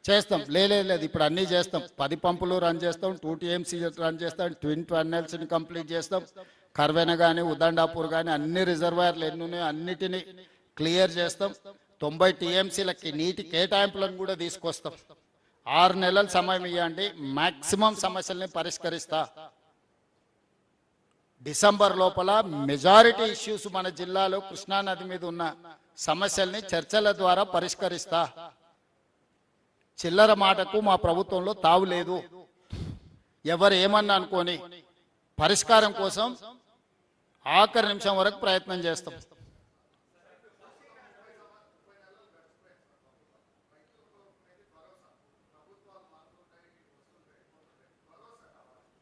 చేస్తాం. లేదు ఇప్పుడు అన్నీ చేస్తాం. 10 పంపులు రన్ చేస్తాం, 2 టీఎంసీ రన్ చేస్తాం, ట్విన్ టన్నెల్స్ని కంప్లీట్ చేస్తాం. కర్వెన కానీ ఉదండాపూర్ కానీ అన్ని రిజర్వాయర్లు ఎన్ని ఉన్నాయో అన్నిటినీ క్లియర్ చేస్తాం. 90 టీఎంసీలకి నీటి కేటాయింపులను కూడా తీసుకొస్తాం. 6 నెలల సమయం ఇవ్వండి, మ్యాక్సిమం సమస్యల్ని పరిష్కరిస్తా. డిసెంబర్ లోపల మెజారిటీ ఇష్యూస్ మన జిల్లాలో కృష్ణానది మీద ఉన్న సమస్యల్ని చర్చల ద్వారా పరిష్కరిస్తా. చిల్లర మాటకు మా ప్రభుత్వంలో తావు లేదు. ఎవరు ఏమన్నా అనుకోని పరిష్కారం కోసం ఆఖరి నిమిషం వరకు ప్రయత్నం చేస్తాం.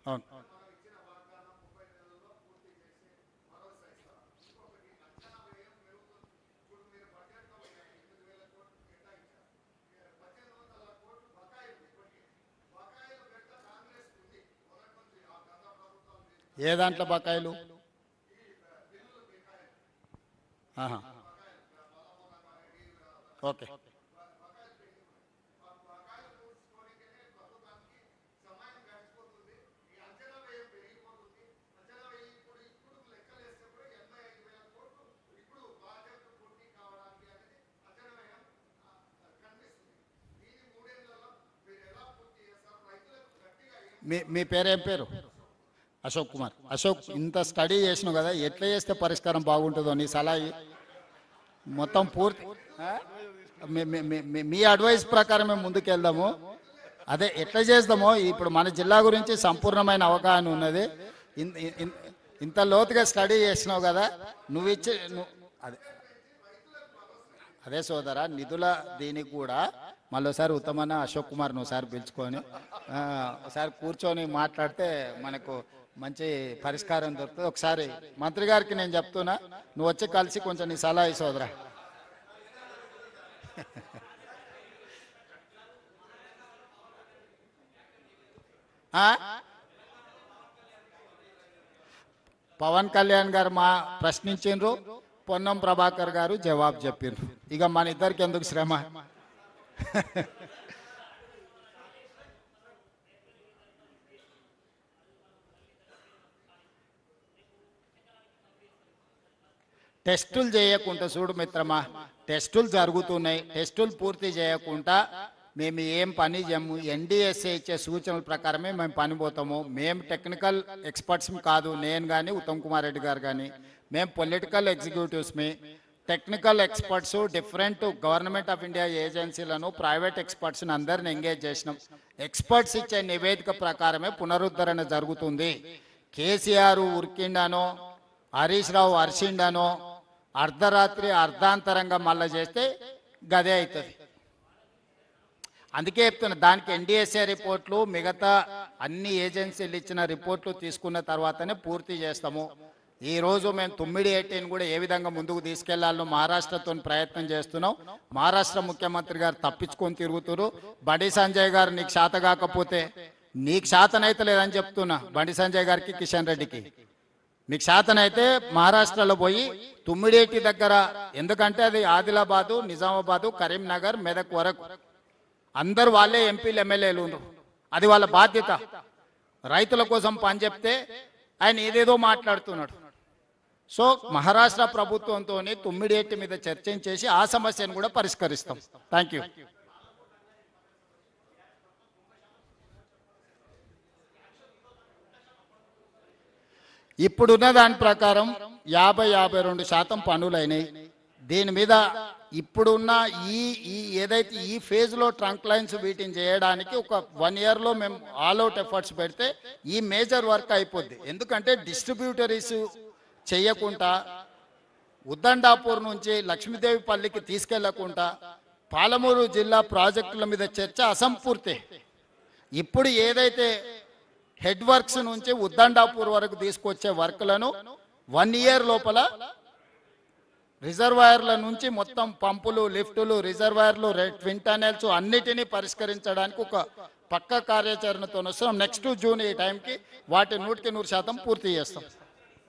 అవును. ఏ దాంట్లో బకాయిలు? ఓకే. మీ పేరేం పేరు? అశోక్ కుమార్. అశోక్, ఇంత స్టడీ చేసినావు కదా, ఎట్లా చేస్తే పరిష్కారం బాగుంటుందో నీ సలహా మొత్తం పూర్తి మీ అడ్వైస్ ప్రకారం మేము ముందుకెళ్దాము. అదే ఎట్లా చేద్దామో ఇప్పుడు మన జిల్లా గురించి సంపూర్ణమైన అవగాహన ఉన్నది. ఇంత లోతుగా స్టడీ చేసినావు కదా, నువ్వు ఇచ్చే అదే సోదరా, నిధుల దీనికి కూడా మళ్ళీసారి ఉత్తమన్న అశోక్ కుమార్ని ఒకసారి పిలుచుకొని ఒకసారి కూర్చొని మాట్లాడితే మనకు మంచి పరిష్కారం దొరుకుతుంది. ఒకసారి మంత్రి గారికి నేను చెప్తున్నా, నువ్వు వచ్చి కలిసి కొంచెం నీ సలహా సోదరా. పవన్ కళ్యాణ్ గారు మా ప్రశ్నించిండ్రు, పొన్నం ప్రభాకర్ గారు జవాబు చెప్పిండ్రు. ఇక మన ఇద్దరికి ఎందుకు శ్రమ? టెస్టులు చేయకుండా చూడు మిత్రమా, టెస్టులు జరుగుతున్నాయి. టెస్టులు పూర్తి చేయకుండా మేము ఏం పని చేయము. ఎన్డీఎస్ఏ ఇచ్చే సూచనల ప్రకారమే మేము పని పోతాము. మేము టెక్నికల్ ఎక్స్పర్ట్స్ కాదు, నేను కానీ ఉత్తమ్ కుమార్ రెడ్డి గారు కానీ. మేము పొలిటికల్ ఎగ్జిక్యూటివ్స్మి. Technical experts different government of India ఏజెన్సీలను, ప్రైవేట్ ఎక్స్పర్ట్స్ని అందరిని ఎంగేజ్ చేసినాం. ఎక్స్పర్ట్స్ ఇచ్చే నివేదిక ప్రకారమే పునరుద్ధరణ జరుగుతుంది. కేసీఆర్ ఉరికిండానో, హరీష్ రావు అరిసిండానో, అర్ధరాత్రి అర్ధాంతరంగా మళ్ళా చేస్తే గదే అవుతుంది. అందుకే చెప్తున్నా, దానికి ఎన్డీఎస్ఏ రిపోర్ట్లు, మిగతా అన్ని ఏజెన్సీలు ఇచ్చిన రిపోర్ట్లు తీసుకున్న తర్వాతనే పూర్తి చేస్తాము. ఈరోజు మేము 9/18 కూడా ఏ విధంగా ముందుకు తీసుకెళ్లాలో మహారాష్ట్రతో ప్రయత్నం చేస్తున్నాం. మహారాష్ట్ర ముఖ్యమంత్రి గారు తప్పించుకొని తిరుగుతున్నారు. బండి సంజయ్ గారు నీకు శాత కాకపోతే, నీకు శాతనైతే లేదని చెప్తున్నా బండి సంజయ్ గారికి, కిషన్ రెడ్డికి. మీకు శాతనైతే మహారాష్ట్రలో పోయి 9/18 దగ్గర, ఎందుకంటే అది ఆదిలాబాదు, నిజామాబాదు, కరీంనగర్, మెదక్ వరకు అందరు వాళ్ళే ఎంపీలు, ఎమ్మెల్యేలు ఉన్నారు. అది వాళ్ళ బాధ్యత. రైతుల కోసం పని చెప్తే ఆయన ఏదేదో మాట్లాడుతున్నాడు. సో మహారాష్ట్ర ప్రభుత్వంతో 9/18 మీద చర్చించేసి ఆ సమస్యను కూడా పరిష్కరిస్తాం. Thank you. ఇప్పుడున్న దాని ప్రకారం 50-52% పనులైనాయి. దీని మీద ఇప్పుడున్న ఈ ఏదైతే ఈ ఫేజ్లో ట్రంక్ లైన్స్ వీటిని చేయడానికి ఒక 1 ఇయర్లో మేము ఆల్అవుట్ ఎఫర్ట్స్ పెడితే ఈ మేజర్ వర్క్ అయిపోద్ది. ఎందుకంటే డిస్ట్రిబ్యూటరీస్ చేయకుండా, ఉద్దండాపూర్ నుంచి లక్ష్మీదేవిపల్లికి తీసుకెళ్లకుండా, పాలమూరు జిల్లా ప్రాజెక్టుల మీద చర్చ అసంపూర్తి. ఇప్పుడు ఏదైతే హెడ్ వర్క్స్ నుంచి ఉద్దండాపూర్ వరకు తీసుకొచ్చే వర్క్లను 1 ఇయర్ లోపల రిజర్వాయర్ల నుంచి మొత్తం పంపులు, లిఫ్టులు, రిజర్వాయర్లు, ట్విన్ టనెల్స్ అన్నిటినీ పరిష్కరించడానికి ఒక పక్క కార్యాచరణతో వస్తున్నాం. నెక్స్ట్ జూన్ ఈ టైంకి వాటి 100% పూర్తి చేస్తాం.